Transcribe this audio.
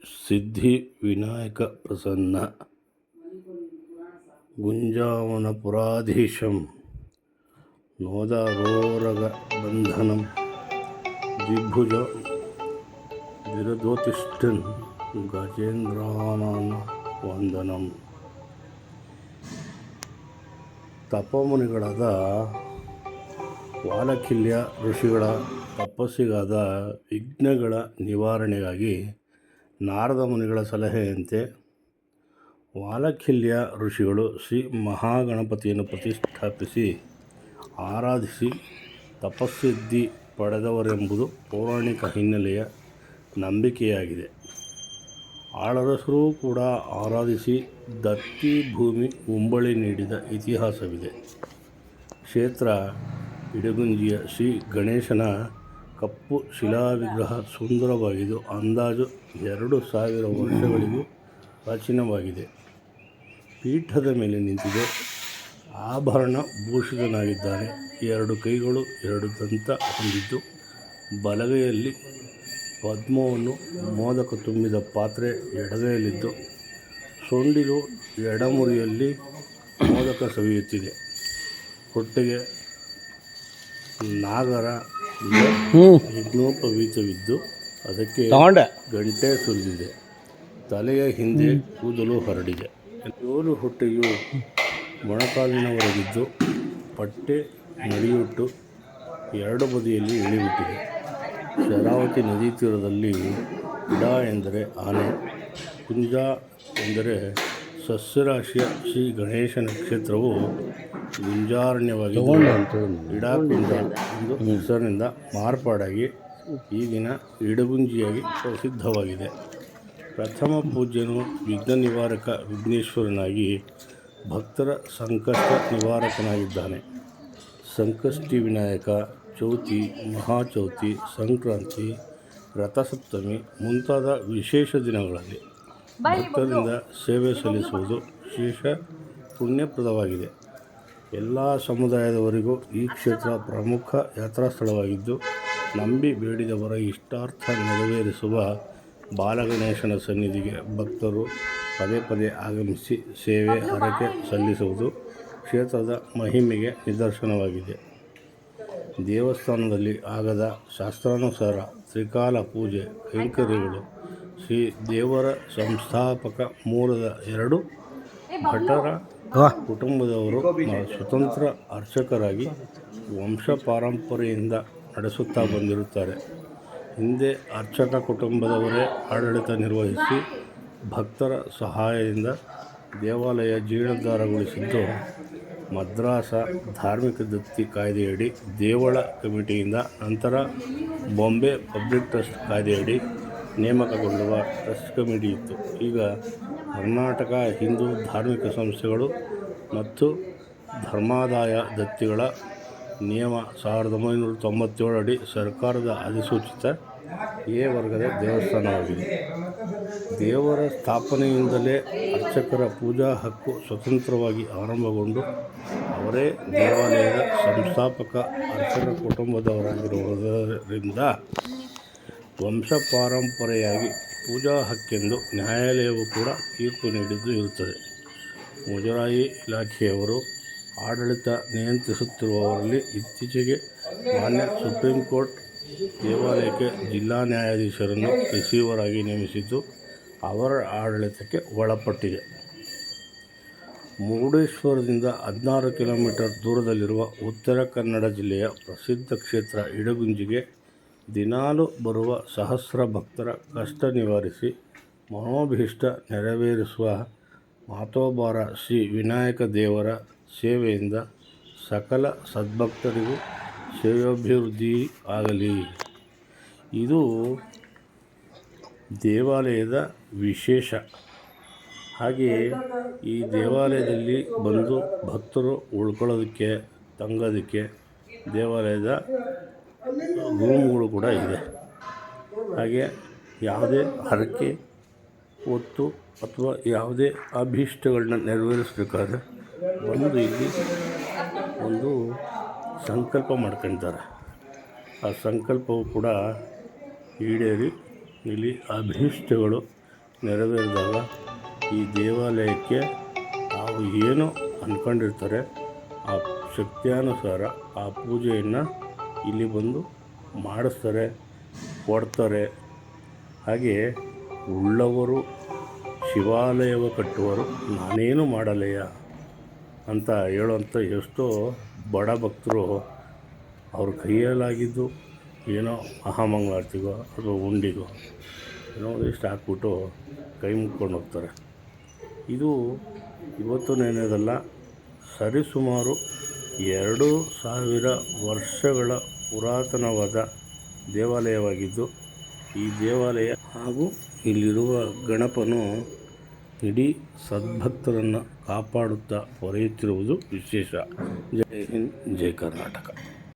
ಸಿದ್ಧಿ ವಿನಾಯಕ ಪ್ರಸನ್ನ ಗುಂಜಾವನಪುರಾಧೀಶಂ ನೋದರೋರಗ ಬಂಧನಂ ದ್ವಿಭುಜ ವಿರದೋತಿಷ್ಠನ್ ಗಜೇಂದ್ರಾನನ ವಂದನಂ. ತಪಮುನಿಗಳಾದ ವಾಲಕಿಲ್ಯ ಋಷಿಗಳ ತಪಸ್ಸಿಗಾದ ವಿಘ್ನಗಳ ನಿವಾರಣೆಗಾಗಿ ನಾರದ ಮುನಿಗಳ ಸಲಹೆಯಂತೆ ವಾಲಕಿಲ್ಯ ಋಷಿಗಳು ಶ್ರೀ ಮಹಾಗಣಪತಿಯನ್ನು ಪ್ರತಿಷ್ಠಾಪಿಸಿ ಆರಾಧಿಸಿ ತಪಸ್ಸಿದ್ಧಿ ಪಡೆದವರೆಂಬುದು ಪೌರಾಣಿಕ ಹಿನ್ನೆಲೆಯ ನಂಬಿಕೆಯಾಗಿದೆ. ಆಳರಸರೂ ಕೂಡ ಆರಾಧಿಸಿ ದತ್ತಿ ಭೂಮಿ ಉಂಬಳಿ ನೀಡಿದ ಇತಿಹಾಸವಿದೆ. ಕ್ಷೇತ್ರ ಇಡಗುಂಜಿಯ ಶ್ರೀ ಗಣೇಶನ ಕಪ್ಪು ಶಿಲಾವಿಗ್ರಹ ಸುಂದರವಾಗಿದ್ದು ಅಂದಾಜು 2000 ವರ್ಷಗಳಿಗೂ ಪ್ರಾಚೀನವಾಗಿದೆ. ಪೀಠದ ಮೇಲೆ ನಿಂತಿದೆ. ಆಭರಣ ಭೂಷಿತನಾಗಿದ್ದಾನೆ. 2 ಕೈಗಳು 2 ದಂತ ಹೊಂದಿದ್ದು ಬಲಗೈಯಲ್ಲಿ ಪದ್ಮವನ್ನು ಮೋದಕ ತುಂಬಿದ ಪಾತ್ರೆ ಎಡಗೈಯಲ್ಲಿದ್ದು ಸೊಂಡಿಲು ಎಡಮುರಿಯಲ್ಲಿ ಮೋದಕ ಸವಿಯುತ್ತಿದೆ. ಹೊಟ್ಟೆಗೆ ನಾಗರ ಯಜ್ಞೋಪವೀತವಿದ್ದು ಅದಕ್ಕೆ ಗಂಟೆ ಸುರಿದಿದೆ. ತಲೆಯ ಹಿಂದೆ ಕೂದಲು ಹರಡಿದೆ. ಏಳು ಹೊಟ್ಟೆಯು ಮೊಣಕಾಲಿನವರೆಗಿದ್ದು ಪಟ್ಟೆ ಮಡಿಯುಟ್ಟು 2 ಬದಿಯಲ್ಲಿ ಇಳಿಬಿಟ್ಟಿದೆ. ಶರಾವತಿ ನದಿ ತೀರದಲ್ಲಿ ಇಡ ಎಂದರೆ ಆನೆ, ಕುಂಜ ಎಂದರೆ ಸಸ್ಯರಾಶಿಯ ಶ್ರೀ ಗಣೇಶನ ಕ್ಷೇತ್ರವು ಗುಂಜಾರಣ್ಯವಾಗಿದ್ದು ಇಡಕುಂಜ ಎಂದು ಹೆಸರಿನಿಂದ ಮಾರ್ಪಾಡಾಗಿ ಈಗಿನ ಇಡಗುಂಜಿಯಾಗಿ ಪ್ರಸಿದ್ಧವಾಗಿದೆ. ಪ್ರಥಮ ಪೂಜ್ಯನು ವಿಘ್ನ ನಿವಾರಕ ವಿಘ್ನೇಶ್ವರನಾಗಿ ಭಕ್ತರ ಸಂಕಷ್ಟ ನಿವಾರಕನಾಗಿದ್ದಾನೆ. ಸಂಕಷ್ಟಿ ವಿನಾಯಕ, ಚೌತಿ, ಮಹಾಚೌತಿ, ಸಂಕ್ರಾಂತಿ, ರಥಸಪ್ತಮಿ ಮುಂತಾದ ವಿಶೇಷ ದಿನಗಳಲ್ಲಿ ಭಕ್ತರಿಂದ ಸೇವೆ ಸಲ್ಲಿಸುವುದು ವಿಶೇಷ ಪುಣ್ಯಪ್ರದವಾಗಿದೆ. ಎಲ್ಲ ಸಮುದಾಯದವರಿಗೂ ಈ ಕ್ಷೇತ್ರ ಪ್ರಮುಖ ಯಾತ್ರಾ ಸ್ಥಳವಾಗಿದ್ದು ನಂಬಿ ಬೇಡಿದವರ ಇಷ್ಟಾರ್ಥ ನೆರವೇರಿಸುವ ಬಾಲಗಣೇಶನ ಸನ್ನಿಧಿಗೆ ಭಕ್ತರು ಪದೇ ಪದೇ ಆಗಮಿಸಿ ಸೇವೆ ಹರಕೆ ಸಲ್ಲಿಸುವುದು ಕ್ಷೇತ್ರದ ಮಹಿಮೆಗೆ ನಿದರ್ಶನವಾಗಿದೆ. ದೇವಸ್ಥಾನದಲ್ಲಿ ಆಗದ ಶಾಸ್ತ್ರಾನುಸಾರ ತ್ರಿಕಾಲ ಪೂಜೆ ಕೈಂಕರ್ಯಗಳು ಶ್ರೀ ದೇವರ ಸಂಸ್ಥಾಪಕ ಮೂಲದ 2 ಭಟರ ಕುಟುಂಬದವರು ಸ್ವತಂತ್ರ ಅರ್ಚಕರಾಗಿ ವಂಶ ಪಾರಂಪರೆಯಿಂದ ನಡೆಸುತ್ತಾ ಬಂದಿರುತ್ತಾರೆ. ಹಿಂದೆ ಅರ್ಚಕ ಕುಟುಂಬದವರೇ ಆಡಳಿತ ನಿರ್ವಹಿಸಿ ಭಕ್ತರ ಸಹಾಯದಿಂದ ದೇವಾಲಯ ಜೀರ್ಣೋದ್ಧಾರಗೊಳಿಸಿದ್ದು ಮದ್ರಾಸ ಧಾರ್ಮಿಕ ದತ್ತಿ ಕಾಯ್ದೆಯಡಿ ದೇವಳ ಕಮಿಟಿಯಿಂದ ನಂತರ ಬಾಂಬೆ ಪಬ್ಲಿಕ್ ಟ್ರಸ್ಟ್ ಕಾಯ್ದೆಯಡಿ ನೇಮಕಗೊಳ್ಳುವ ಟ್ರಸ್ಟ್ ಕಮಿಟಿ ಇತ್ತು. ಈಗ ಕರ್ನಾಟಕ ಹಿಂದೂ ಧಾರ್ಮಿಕ ಸಂಸ್ಥೆಗಳು ಮತ್ತು ಧರ್ಮಾದಾಯ ದತ್ತಿಗಳ ನಿಯಮ 1997 ಅಡಿ ಸರ್ಕಾರದ ಅಧಿಸೂಚಿತ ಎ ವರ್ಗದ ದೇವಸ್ಥಾನವಾಗಿದೆ. ದೇವರ ಸ್ಥಾಪನೆಯಿಂದಲೇ ಅರ್ಚಕರ ಪೂಜಾ ಹಕ್ಕು ಸ್ವತಂತ್ರವಾಗಿ ಆರಂಭಗೊಂಡು ಅವರೇ ದೇವಾಲಯದ ಸಂಸ್ಥಾಪಕ ಅರ್ಚಕ ಕುಟುಂಬದವರಾಗಿರುವುದರಿಂದ ವಂಶ ಪಾರಂಪರೆಯಾಗಿ ಪೂಜಾ ಹಕ್ಕೆಂದು ನ್ಯಾಯಾಲಯವು ಕೂಡ ತೀರ್ಪು ನೀಡಿದ್ದು ಇರುತ್ತದೆ. ಮುಜರಾಯಿ ಇಲಾಖೆಯವರು ಆಡಳಿತ ನಿಯಂತ್ರಿಸುತ್ತಿರುವವರಲ್ಲಿ ಇತ್ತೀಚೆಗೆ ಮಾನ್ಯ ಸುಪ್ರೀಂ ಕೋರ್ಟ್ ದೇವಾಲಯಕ್ಕೆ ಜಿಲ್ಲಾ ನ್ಯಾಯಾಧೀಶರನ್ನು ರಿಸೀವರ್ ಆಗಿ ನೇಮಿಸಿದ್ದು ಅವರ ಆಡಳಿತಕ್ಕೆ ಒಳಪಟ್ಟಿದೆ. ಮುರುಡೇಶ್ವರದಿಂದ 16 ಕಿಲೋಮೀಟರ್ ದೂರದಲ್ಲಿರುವ ಉತ್ತರ ಕನ್ನಡ ಜಿಲ್ಲೆಯ ಪ್ರಸಿದ್ಧ ಕ್ಷೇತ್ರ ಇಡಗುಂಜಿಗೆ ದಿನಾಲು ಬರುವ ಸಹಸ್ರ ಭಕ್ತರ ಕಷ್ಟ ನಿವಾರಿಸಿ ಮನೋಭೀಷ್ಟ ನೆರವೇರಿಸುವ ಮಾತೋಬಾರ ಶ್ರೀ ವಿನಾಯಕ ದೇವರ ಸೇವೆಯಿಂದ ಸಕಲ ಸದ್ಭಕ್ತರಿಗೂ ಶ್ರೇಯೋಭಿವೃದ್ಧಿ ಆಗಲಿ. ಇದು ದೇವಾಲಯದ ವಿಶೇಷ. ಹಾಗೆಯೇ ಈ ದೇವಾಲಯದಲ್ಲಿ ಬಂದು ಭಕ್ತರು ಉಳ್ಕೊಳ್ಳೋದಕ್ಕೆ ತಂಗೋದಕ್ಕೆ ದೇವಾಲಯದ ರೂಮ್ಗಳು ಕೂಡ ಇದೆ. ಹಾಗೆ ಯಾವುದೇ ಹರಕೆ ಹೊತ್ತು ಅಥವಾ ಯಾವುದೇ ಅಭೀಷ್ಟಗಳನ್ನ ನೆರವೇರಿಸಬೇಕಾದ್ರೆ ಬಂದು ಇಲ್ಲಿ ಒಂದು ಸಂಕಲ್ಪ ಮಾಡ್ಕೊಳ್ತಾರೆ. ಆ ಸಂಕಲ್ಪವು ಕೂಡ ಈಡೇರಿ ಇಲ್ಲಿ ಅಭೀಷ್ಟಗಳು ನೆರವೇರಿದಾಗ ಈ ದೇವಾಲಯಕ್ಕೆ ತಾವು ಏನು ಅಂದ್ಕೊಂಡಿರ್ತಾರೆ ಆ ಶಕ್ತಿಯಾನುಸಾರ ಆ ಪೂಜೆಯನ್ನು ಇಲ್ಲಿ ಬಂದು ಮಾಡಿಸ್ತಾರೆ, ಕೊಡ್ತಾರೆ. ಹಾಗೆ ಉಳ್ಳವರು ಶಿವಾಲಯವ ಕಟ್ಟುವರು ನಾನೇನು ಮಾಡಲೆಯ ಅಂತ ಹೇಳುವಂಥ ಎಷ್ಟೋ ಬಡ ಭಕ್ತರು ಅವ್ರ ಕೈಯಲ್ಲಾಗಿದ್ದು ಏನೋ ಮಹಾಮಂಗಳಾರತಿಗೋ ಅಥವಾ ಉಂಡಿಗೋ ಏನೋ ಇಷ್ಟು ಹಾಕ್ಬಿಟ್ಟು ಕೈ ಮುಕ್ಕೊಂಡು ಹೋಗ್ತಾರೆ. ಇದು ಇವತ್ತು ನೆನೆಯೋದಲ್ಲ, ಸರಿಸುಮಾರು 2000 ವರ್ಷಗಳ ಪುರಾತನವಾದ ದೇವಾಲಯವಾಗಿದ್ದು, ಈ ದೇವಾಲಯ ಹಾಗೂ ಇಲ್ಲಿರುವ ಗಣಪನು ಇಡೀ ಸದ್ಭಕ್ತರನ್ನು ಕಾಪಾಡುತ್ತಾ ಹೊರೆಯುತ್ತಿರುವುದು ವಿಶೇಷ. ಜೈ ಹಿಂದ್, ಜೈ ಕರ್ನಾಟಕ.